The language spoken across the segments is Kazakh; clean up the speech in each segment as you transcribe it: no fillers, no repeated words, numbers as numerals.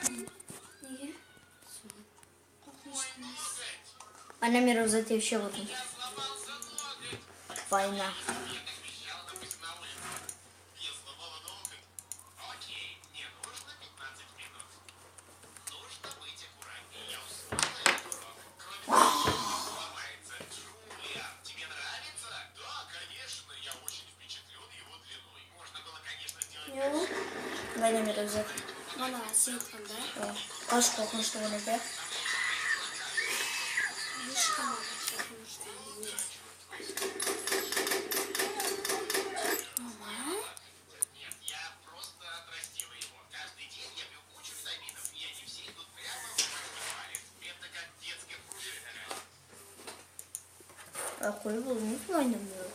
Неге? Annem yarı uzatıyor bir şey buldum. Vayna. Yok. Annem yarı uzat. Bana sen kanda. Aşk kokmuştu bunu be. Hiç kalmadı. Koyu buldum. Hiç mi oynamıyorum?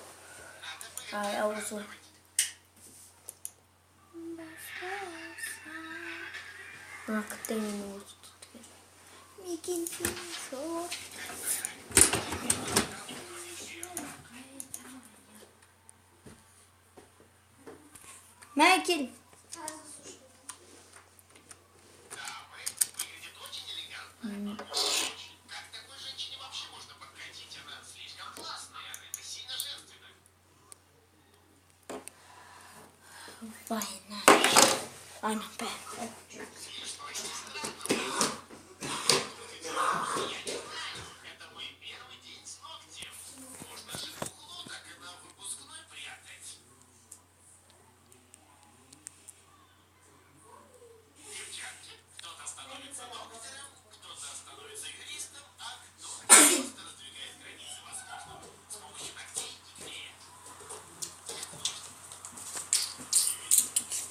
Ay yavrusu. Bırak demin oldu. Making things so. Making. Война. Она первая.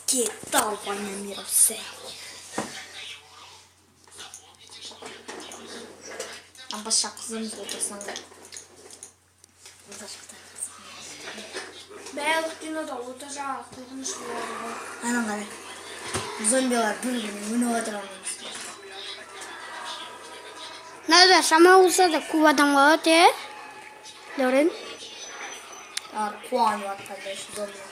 Кита война мира все. Ama başka kızım bulursan da. Бәлік кинода отыра қорқынышты болды. Ана қарай. Зомбилар бір-біріне мініп отыр алмаймыз. Надо сама болса да көп адам қалады, е? Дәурен? Қуанып жатқанда еще зомбилар.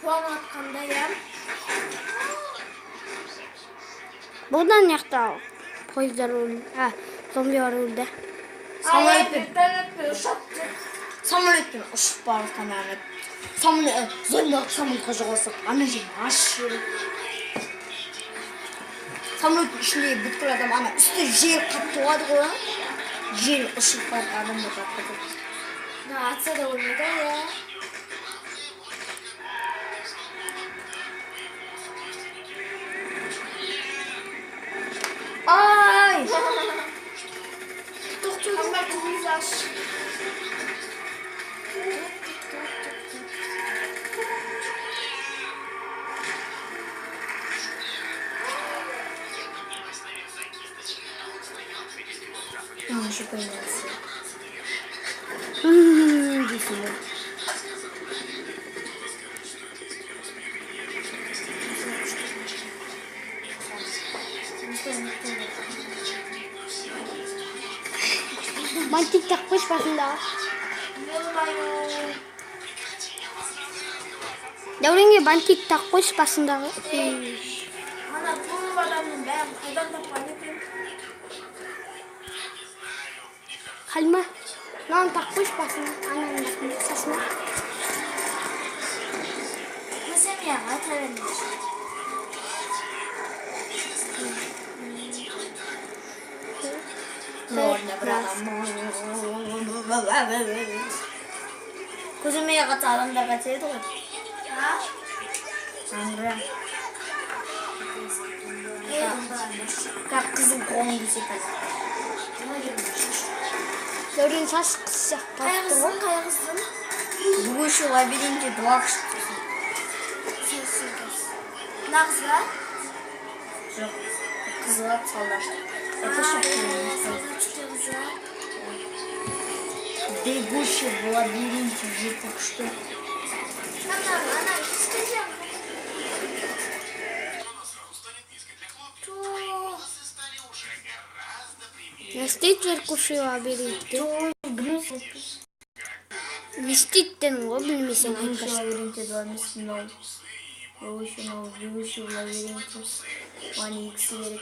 Қуанып жатқанда, е? Бұдан яқта пойыздар өлді. Зомбилар өлді. Самолетпен ұшып бара жатқан ана. Зомбилар самолетқа жоғалсақ, ана жерін ашып жібереді. Самолеттің ішіндегі бүткіл адам ана үсті жер қатты оғады ғой. Жер ұшып барып адамды қатты. Атса да өлмеді, е? Ay! Doktorlar kızlar. Şu koyuyorsun. Düşünün. Бантик takmış başında. Дәуренге бантик takmış басындағы. Ана бұл адамның бәрін қайдан тапқан екен? Халима, мынаны takmış басын, ананың сасына. Mesela ya, atarım. Можно, братан. Көзіме қатса адамдар қайтеді ғой. Как қызыл қолын десек қазір. Дәурен шаш қысса қатты ғой. Қай қыздың? Бегущий в лабиринте 2 кіші. Мына қызға? Жоқ, қызға солдат. Это Бегущий в лабиринте 2 кіші. істейді веркуши лабиринтте? Не істейді дедің ғой, білмесең Бегущий в айтпашы. лабиринте 2 вместо нол. Бегущий в лабиринте. Ваня икс керек.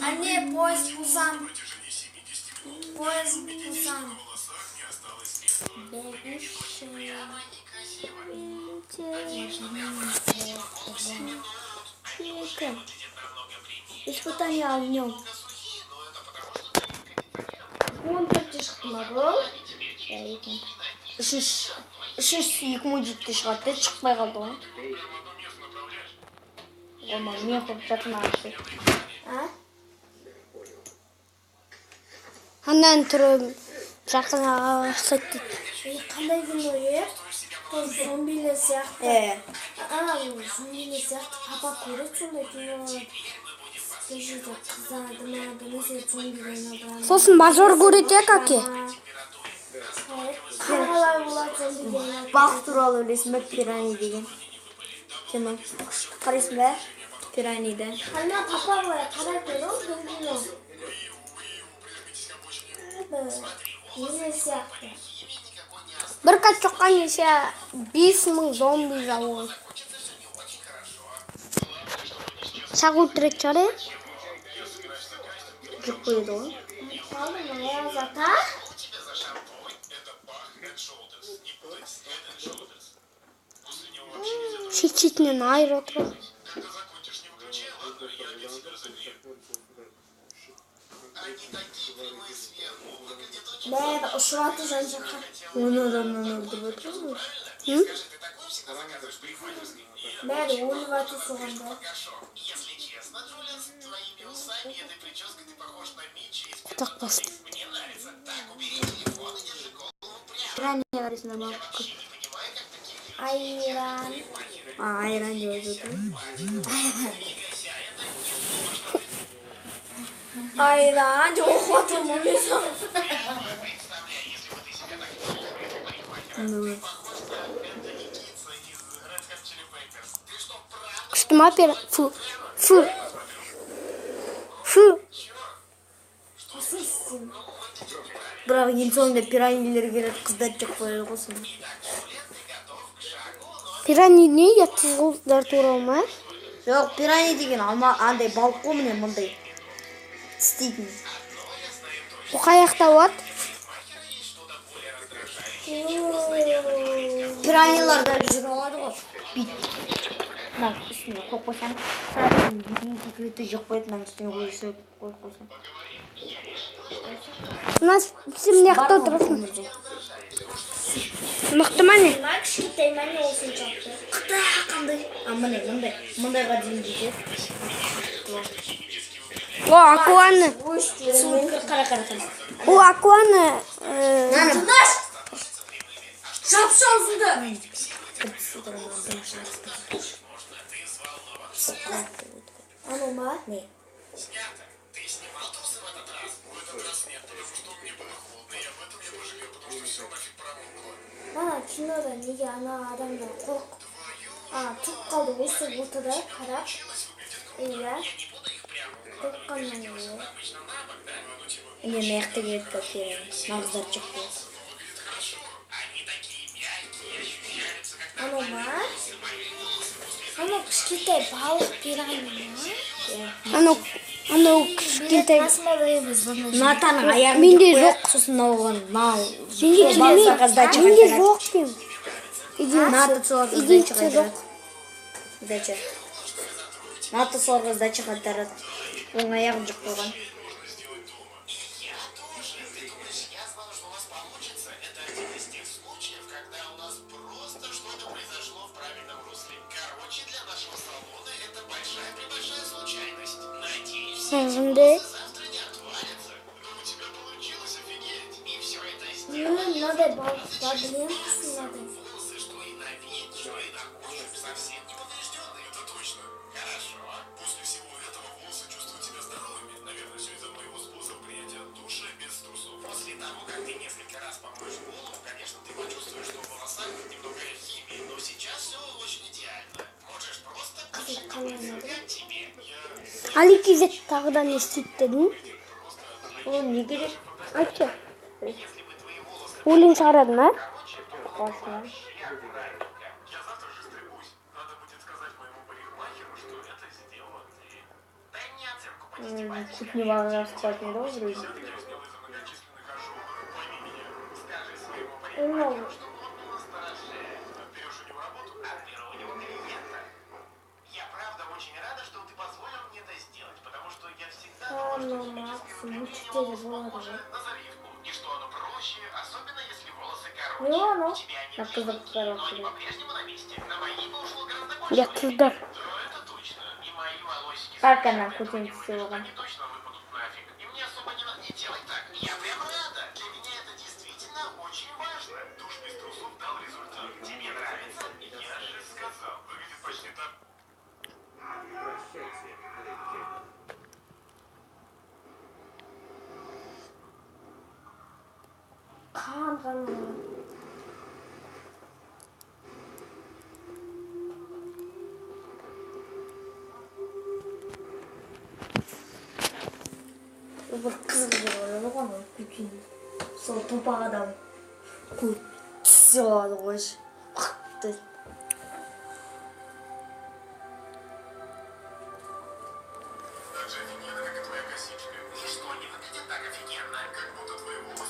А не, поезд Пусан. Поезд Пусан. Испытание огнем. Он төртте шықты ма бұл? Үшінші 2007-те шығады, шықпай қалды ғой. Олман, не қылып жатын ағысы. Андан тұрып жақын ұқсайды дейді. Қандай кино еді? Зомбилер сияқты. Зомбилер сияқты папа көреді сондай кинолар. Бұл жерде қыздарды ма, біресе зомбилер ойнаған. Сосын мажор көреді каке? Қалай болады зомбилер ойнаған? Бақ туралы білесің бе, пирани деген кино. Қарайсың ба? Пиранида. Ана папа былай қарайды ғой, бұл кино. Нелер сияқты. Бір қачыққа неше 5000 зомби жауы. Сақ өлтіреді шығар, е? Жүк қойды ғой. Қалды мая зата. Шет-шетінен айыр отырып. Бәрі ұшыраты жан-жаққа. Оны адамнан өлдіріп отырмыз. Бәрі өліваты соғанда. Құтақ басты. Пирания қарайсың ба? Айран. Айран деп отырмыз. Айран. Жоқ отырмын олесің. Күшті ма пер? Фу. Фу. Фу. Қасыйсың. Бірақ ең соңында пиранилер келеді, қыздар жүк қойды қосын. Пирани не? Ятсыз қолдар туралы ма? Жоқ, пирани деген андай балық қой міне мұндай. Істейтін. Бұл қаяқта болады? Пираниларда жүре алады ғой. Бүйтіп. Мына үстіне қойып қойсаң, сразу бүйтіп жүк қойып, мына үстіне қойып қойсаң. Мына сен мияқта отырасың. Мықты ма не? Мына кішкентай мәне осыншақты. Қандай? Мұндайға дейін жетеді. О, акуаны. Қара. О, акуаны. Тынаш! Шапшы аузыңды! Ано ма? Не? Ана кинода неге ана адамдар тұр қалды осы ортада қарап. Иә. Қорыққаннан не? Міне маяқта келеді көптерін. Нағыздар жүк қойды. Ано ма? Ано кішкентай балық пирани ма? Анау кішкентай. Натаның аяғын Менде жүк жоқ. қояды, сосын науған. Менде жоқ дем. Ната соларға сдача қайтарады. Сдача. Ната соларға сдача қайтарады. Оның аяғын жүк қойған. Сондай. Мынадай балық бар, білем кісін мынадай. Ali Kizet tağdan ne dedin? O ne gerek? Ayça. Улин çağırdın ha? Başla. Чуть не важно спать не должен. Ну, максимум 4 доллара. Ну, на кызык короче. Я туда. Как она кутин всего? Kan. Bir kız gibi oluyor ama bütün sol topağı adam. Kutsuyor hoş.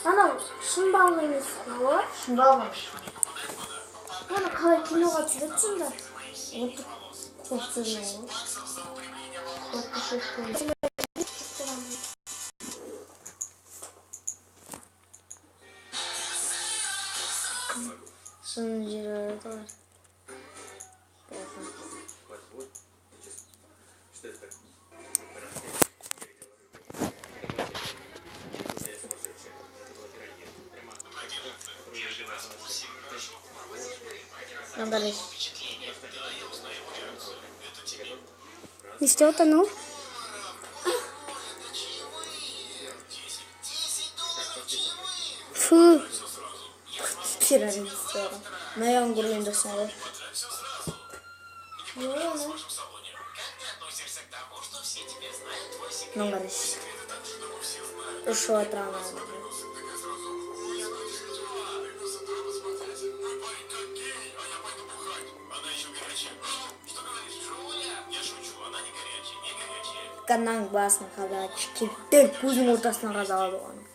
Ana 신발을 쓰고 Şundamış. 하나 가을 길러가 지렸준다. Вот кutsuyor. Kutsuyor. Sunucuları da var. Набрались. Не что-то, ну? Фу. Террористы. На янгурлинде снова. Набрались. Ушел от раны. Канан басын қалады. Кептер көздің ортасына қазалады оны.